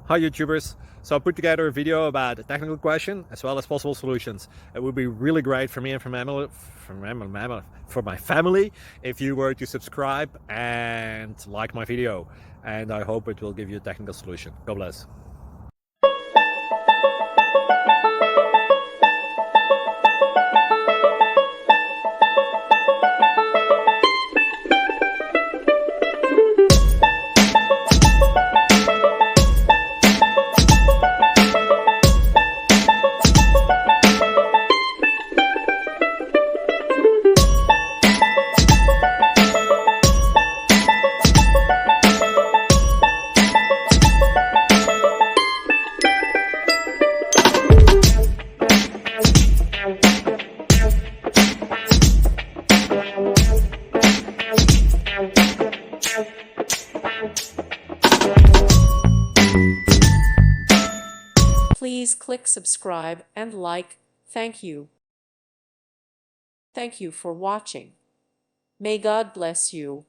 Hi YouTubers! So I put together a video about a technical question as well as possible solutions. It would be really great for me and for my family if you were to subscribe and like my video. And I hope it will give you a technical solution. God bless. Please click subscribe and like. Thank you. Thank you for watching. May God bless you.